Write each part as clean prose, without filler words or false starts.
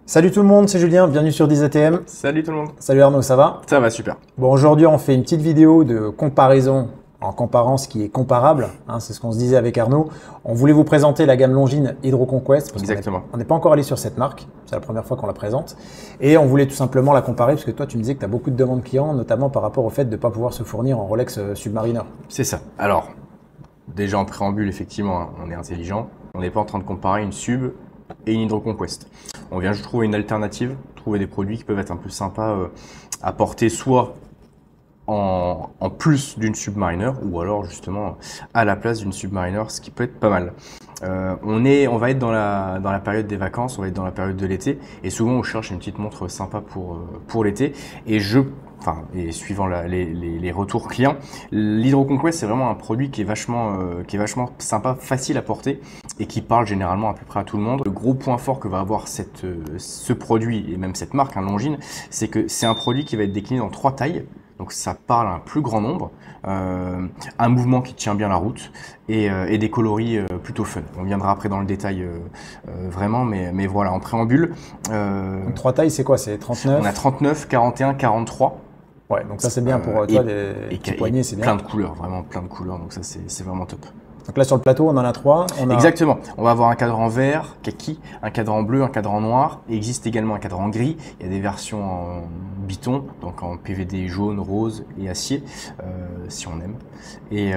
Salut tout le monde, c'est Julien, bienvenue sur 10ATM. Salut tout le monde. Salut Arnaud, ça va? Ça va super. Bon, aujourd'hui on fait une petite vidéo de comparaison en comparant ce qui est comparable, hein, c'est ce qu'on se disait avec Arnaud. On voulait vous présenter la gamme Longines Hydro-Conquest parce Exactement. qu'on n'est pas encore allé sur cette marque, c'est la première fois qu'on la présente. Et on voulait tout simplement la comparer parce que toi tu me disais que tu as beaucoup de demandes clients, notamment par rapport au fait de ne pas pouvoir se fournir en Rolex Submariner. C'est ça. Alors, déjà en préambule, effectivement, hein, on est intelligent. On n'est pas en train de comparer une Sub et une Hydro-Conquest. On vient juste trouver une alternative, trouver des produits qui peuvent être un peu sympas à porter soit en plus d'une Submariner ou alors justement à la place d'une Submariner, ce qui peut être pas mal. On va être dans la période des vacances, on va être dans la période de l'été et souvent on cherche une petite montre sympa pour l'été et suivant les retours clients, l'Hydro-Conquest c'est vraiment un produit qui est vachement sympa, facile à porter et qui parle généralement à peu près à tout le monde. Le gros point fort que va avoir ce produit et même cette marque, Longines, c'est que c'est un produit qui va être décliné dans 3 tailles. Donc ça parle à un plus grand nombre, un mouvement qui tient bien la route et des coloris plutôt fun. On viendra après dans le détail vraiment, mais voilà, en préambule. Donc 3 tailles c'est quoi? C'est 39? On a 39, 41, 43. Ouais, donc ça c'est bien pour toi, les petits poignets, c'est bien. Plein de couleurs, vraiment plein de couleurs, donc ça c'est vraiment top. Donc là sur le plateau on en a 3. Exactement, on va avoir un cadran vert, kaki, un cadran bleu, un cadran noir. Il existe également un cadran gris, il y a des versions en biton, donc en PVD jaune, rose et acier, si on aime. Et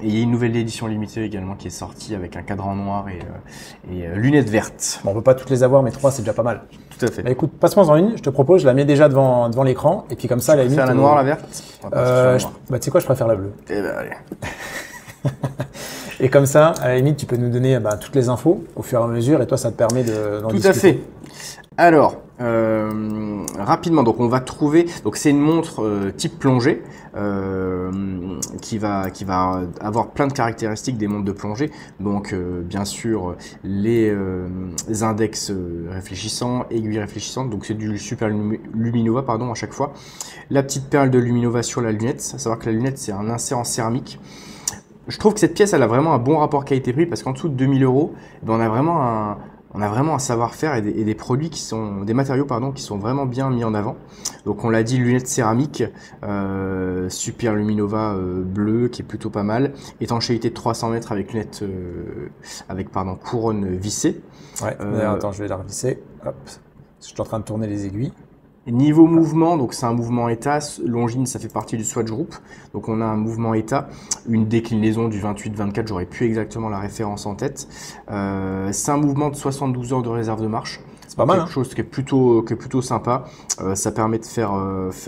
il y a une nouvelle édition limitée également qui est sortie avec un cadran noir et lunettes vertes. Bon, on ne peut pas toutes les avoir, mais 3 c'est déjà pas mal. Tout à fait. Bah, écoute, passe-moi en une, je te propose, je la mets déjà devant l'écran, et puis comme ça, à la limite. Tu préfères la noire, la verte? Tu sais quoi, je préfère la bleue. Eh ben, allez. Et comme ça, à la limite, tu peux nous donner toutes les infos au fur et à mesure, et toi, ça te permet d'en discuter. Tout à fait. Alors, rapidement, donc on va trouver, donc c'est une montre type plongée qui va avoir plein de caractéristiques des montres de plongée. Donc, bien sûr, les index réfléchissants, aiguilles réfléchissantes. Donc, c'est du Super Luminova, pardon, à chaque fois. La petite perle de Luminova sur la lunette. À savoir que la lunette, c'est un insert en céramique. Je trouve que cette pièce, elle a vraiment un bon rapport qualité-prix parce qu'en dessous de 2000 €, on a vraiment un savoir-faire et des produits des matériaux qui sont vraiment bien mis en avant. Donc on l'a dit, lunettes céramiques, Super Luminova bleu qui est plutôt pas mal, étanchéité de 300 mètres avec lunettes couronne vissée. Ouais. Attends, je vais la revisser. Hop, je suis en train de tourner les aiguilles. Niveau mouvement, donc c'est un mouvement état. Longines, ça fait partie du Swatch Group. Donc on a un mouvement état, une déclinaison du 28-24, j'aurais plus exactement la référence en tête. C'est un mouvement de 72 heures de réserve de marche. C'est pas mal. Quelque chose qui est plutôt sympa. Ça permet de faire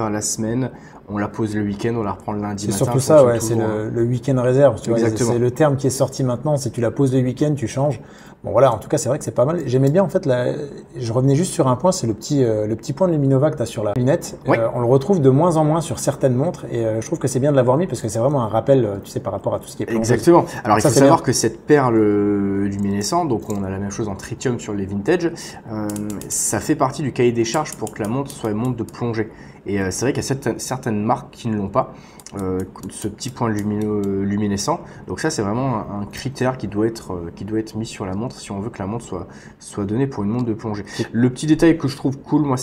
la semaine. On la pose le week-end, on la reprend le lundi matin. C'est surtout ça, ouais, c'est le week-end réserve. C'est le terme qui est sorti maintenant, c'est tu la poses le week-end, tu changes. Bon voilà, en tout cas c'est vrai que c'est pas mal. J'aimais bien en fait, je revenais juste sur un point, c'est le petit point de Luminova que tu as sur la lunette. Oui. On le retrouve de moins en moins sur certaines montres et je trouve que c'est bien de l'avoir mis parce que c'est vraiment un rappel, tu sais, par rapport à tout ce qui est plongé. Exactement. Alors il faut savoir que cette perle luminescente, donc on a la même chose en tritium sur les vintage, ça fait partie du cahier des charges pour que la montre soit une montre de plongée. Et c'est vrai qu'il y a certaines marques qui ne l'ont pas, ce petit point luminescent. Donc ça, c'est vraiment un critère qui doit être mis sur la montre si on veut que la montre soit donnée pour une montre de plongée. Le petit détail que je trouve cool, moi,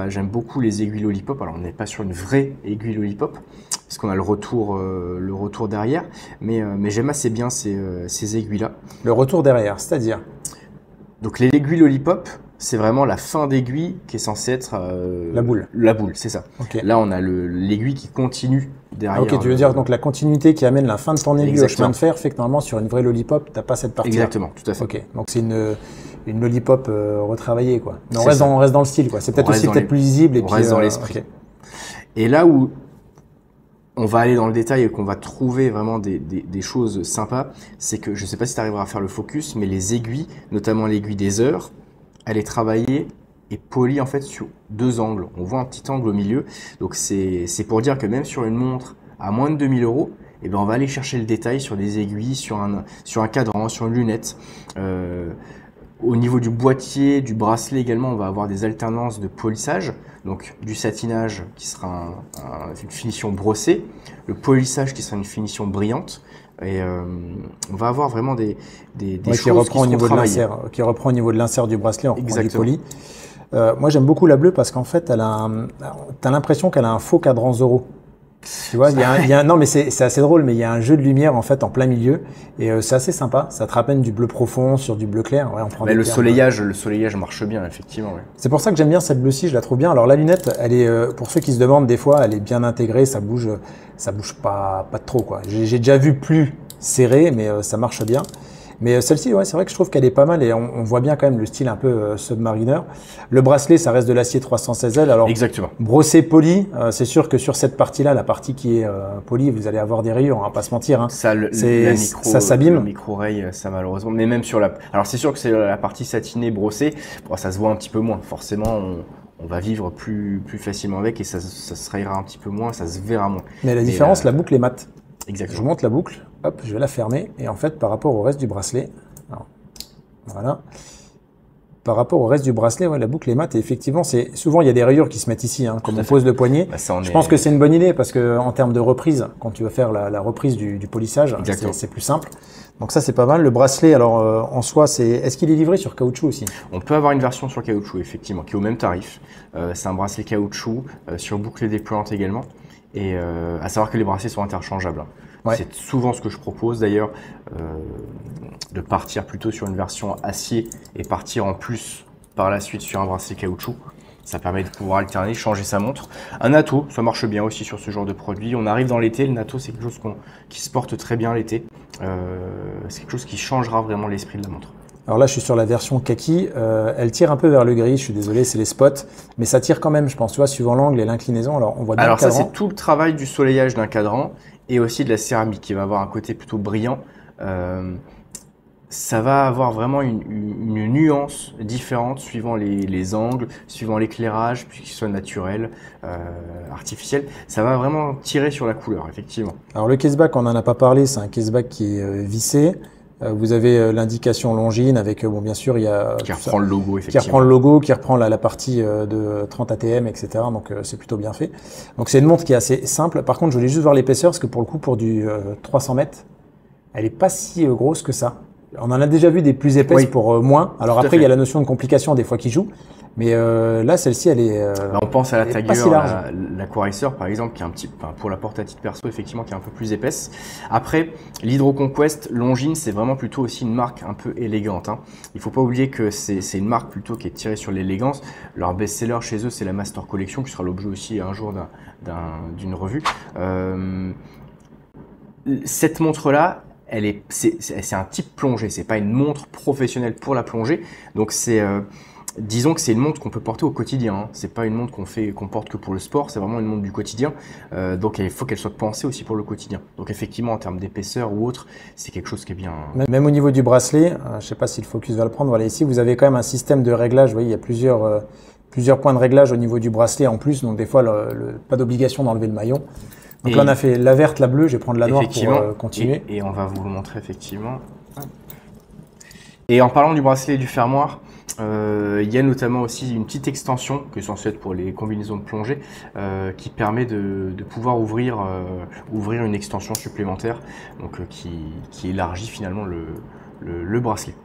j'aime beaucoup les aiguilles Lollipop. Alors, on n'est pas sur une vraie aiguille Lollipop, parce qu'on a le retour derrière, mais j'aime assez bien ces aiguilles-là. Le retour derrière, c'est-à-dire? Donc l'aiguille Lollipop, c'est vraiment la fin d'aiguille qui est censée être la boule. La boule, c'est ça. Okay. Là, on a l'aiguille qui continue derrière. Ok, tu veux dire donc la continuité qui amène la fin de ton aiguille au chemin de fer fait que normalement sur une vraie Lollipop, t'as pas cette partie. Exactement, tout à fait. Ok, donc c'est une Lollipop retravaillée quoi. Mais on reste dans le style quoi. C'est peut-être aussi plus lisible et on reste dans l'esprit. Okay. Et là où on va aller dans le détail et qu'on va trouver vraiment des choses sympas, c'est que je ne sais pas si tu arriveras à faire le focus, mais les aiguilles, notamment l'aiguille des heures, elle est travaillée et polie en fait sur 2 angles. On voit un petit angle au milieu, donc c'est pour dire que même sur une montre à moins de 2000 €, eh ben on va aller chercher le détail sur des aiguilles, sur un cadran, sur une lunette. Au niveau du boîtier, du bracelet également, on va avoir des alternances de polissage, donc du satinage qui sera une finition brossée, le polissage qui sera une finition brillante, et on va avoir vraiment des choses qui reprend au niveau de l'insert du bracelet en produit poli. Moi, j'aime beaucoup la bleue parce qu'en fait, t'as l'impression qu'elle a un faux cadran Zorro. Tu vois, non, mais c'est assez drôle, mais il y a un jeu de lumière en fait en plein milieu et c'est assez sympa. Ça te rappelle du bleu profond sur du bleu clair. Ouais, on prend le soleillage marche bien effectivement. Ouais. C'est pour ça que j'aime bien cette bleue-ci, je la trouve bien. Alors la lunette, elle est pour ceux qui se demandent des fois, elle est bien intégrée, ça bouge pas trop quoi. J'ai déjà vu plus serré, mais ça marche bien. Mais celle-ci, ouais, c'est vrai que je trouve qu'elle est pas mal et on voit bien quand même le style un peu Submariner. Le bracelet, ça reste de l'acier 316L. Alors, exactement. Brossé poli, c'est sûr que sur cette partie-là, la partie qui est polie, vous allez avoir des rayures, on va pas se mentir. Hein. Ça s'abîme. Le micro-rail, ça malheureusement. Mais même sur alors c'est sûr que c'est la partie satinée brossée, bon, ça se voit un petit peu moins. Forcément, on va vivre plus facilement avec et ça se rayera un petit peu moins, ça se verra moins. Mais la différence, la boucle est mate. Exactement. Je vous montre la boucle, hop, je vais la fermer, et en fait, par rapport au reste du bracelet, alors, voilà, par rapport au reste du bracelet, ouais, la boucle est mate, et effectivement, souvent il y a des rayures qui se mettent ici, hein, comme on pose le poignet. Bah, je pense que c'est une bonne idée, parce que en termes de reprise, quand tu vas faire la reprise du polissage, c'est plus simple. Donc ça, c'est pas mal. Le bracelet, alors en soi, est-ce qu'il est livré sur caoutchouc aussi? On peut avoir une version sur caoutchouc, effectivement, qui est au même tarif. C'est un bracelet caoutchouc, sur boucle déployante également. Et à savoir que les bracelets sont interchangeables. Ouais. C'est souvent ce que je propose d'ailleurs, de partir plutôt sur une version acier et partir en plus par la suite sur un bracelet caoutchouc. Ça permet de pouvoir alterner, changer sa montre. Un NATO, ça marche bien aussi sur ce genre de produit. On arrive dans l'été, le NATO c'est quelque chose qui se porte très bien l'été. C'est quelque chose qui changera vraiment l'esprit de la montre. Alors là, je suis sur la version kaki. Elle tire un peu vers le gris. Je suis désolé, c'est les spots, mais ça tire quand même. Je pense, tu vois, suivant l'angle et l'inclinaison. Alors, on voit bien. Alors ça, c'est tout le travail du soleillage d'un cadran et aussi de la céramique qui va avoir un côté plutôt brillant. Ça va avoir vraiment une nuance différente suivant les angles, suivant l'éclairage, puis qu'il soit naturel, artificiel. Ça va vraiment tirer sur la couleur, effectivement. Alors le caseback, on n'en a pas parlé. C'est un caseback qui est vissé. Vous avez l'indication Longines avec, bon, bien sûr, il y a... Qui reprend le logo, effectivement. Qui reprend le logo, qui reprend la partie de 30 ATM, etc. Donc, c'est plutôt bien fait. Donc, c'est une montre qui est assez simple. Par contre, je voulais juste voir l'épaisseur, parce que pour le coup, pour du 300 mètres, elle est pas si grosse que ça. On en a déjà vu des plus épaisses pour moins. Alors après, il y a la notion de complication des fois qui joue. Mais là, celle-ci, elle est on pense à la Tiger, la Core-Racer, par exemple, qui est un petit, pour la porte à titre perso, effectivement, qui est un peu plus épaisse. Après, l'Hydro Conquest, Longines, c'est vraiment plutôt aussi une marque un peu élégante. Hein. Il faut pas oublier que c'est une marque plutôt qui est tirée sur l'élégance. Leur best-seller chez eux, c'est la Master Collection, qui sera l'objet aussi un jour d'une revue. Cette montre-là, c'est un type plongée, c'est pas une montre professionnelle pour la plongée, donc disons que c'est une montre qu'on peut porter au quotidien. Hein. C'est pas une montre qu'on porte que pour le sport, c'est vraiment une montre du quotidien. Donc il faut qu'elle soit pensée aussi pour le quotidien. Donc effectivement, en termes d'épaisseur ou autre, c'est quelque chose qui est bien. Même au niveau du bracelet, je sais pas si le focus va le prendre. Voilà, ici vous avez quand même un système de réglage. Vous voyez, il y a plusieurs points de réglage au niveau du bracelet en plus. Donc des fois, pas d'obligation d'enlever le maillon. Donc là, on a fait la verte, la bleue. Je vais prendre la noire pour continuer. Et on va vous le montrer effectivement. Et en parlant du bracelet et du fermoir, il y a notamment aussi une petite extension qui est censée être pour les combinaisons de plongée qui permet de pouvoir ouvrir une extension supplémentaire donc, qui élargit finalement le bracelet.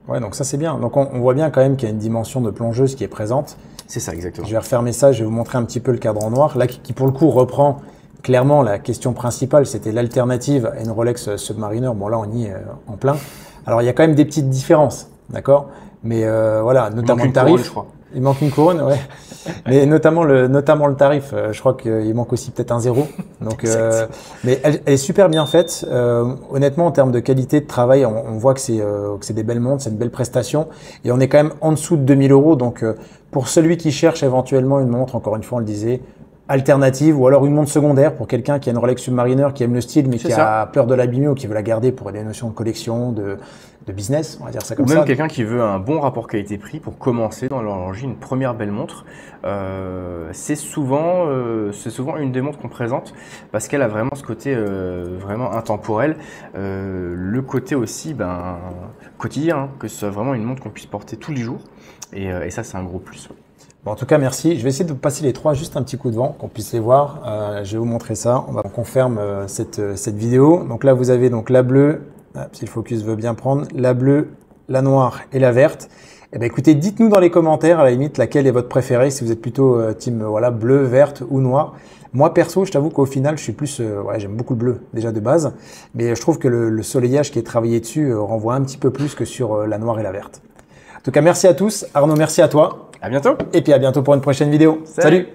Ouais, donc ça c'est bien. Donc on voit bien quand même qu'il y a une dimension de plongeuse qui est présente. C'est ça, exactement. Je vais refermer ça, je vais vous montrer un petit peu le cadran noir, là qui pour le coup reprend clairement la question principale, c'était l'alternative à une Rolex Submariner. Bon là on y est en plein. Alors il y a quand même des petites différences, d'accord? Mais voilà, notamment le tarif. Je crois. Il manque une couronne, ouais. Mais notamment le tarif, je crois qu'il manque aussi peut-être un zéro. Donc, mais elle est super bien faite. Honnêtement, en termes de qualité de travail, on voit que c'est des belles montres, c'est une belle prestation. Et on est quand même en dessous de 2000 €. Donc, pour celui qui cherche éventuellement une montre, encore une fois, on le disait, alternative ou alors une montre secondaire pour quelqu'un qui a une Rolex Submariner, qui aime le style mais qui a peur de l'abîmer ou qui veut la garder pour des notions de collection, de business, on va dire ça comme ça. Ou même quelqu'un qui veut un bon rapport qualité-prix pour commencer dans l'horlogerie, une première belle montre. C'est souvent une des montres qu'on présente parce qu'elle a vraiment ce côté vraiment intemporel. Le côté aussi quotidien, hein, que ce soit vraiment une montre qu'on puisse porter tous les jours. Et ça, c'est un gros plus. Bon, en tout cas, merci. Je vais essayer de passer les trois juste un petit coup de vent, qu'on puisse les voir. Je vais vous montrer ça. On confirme cette vidéo. Donc là, vous avez donc la bleue, si le focus veut bien prendre, la bleue, la noire et la verte. Eh ben écoutez, dites-nous dans les commentaires à la limite laquelle est votre préférée, si vous êtes plutôt team voilà, bleu, verte ou noir. Moi perso, je t'avoue qu'au final, je suis plus, ouais, j'aime beaucoup le bleu déjà de base, mais je trouve que le soleillage qui est travaillé dessus renvoie un petit peu plus que sur la noire et la verte. En tout cas, merci à tous. Arnaud, merci à toi. À bientôt. Et puis à bientôt pour une prochaine vidéo. Salut.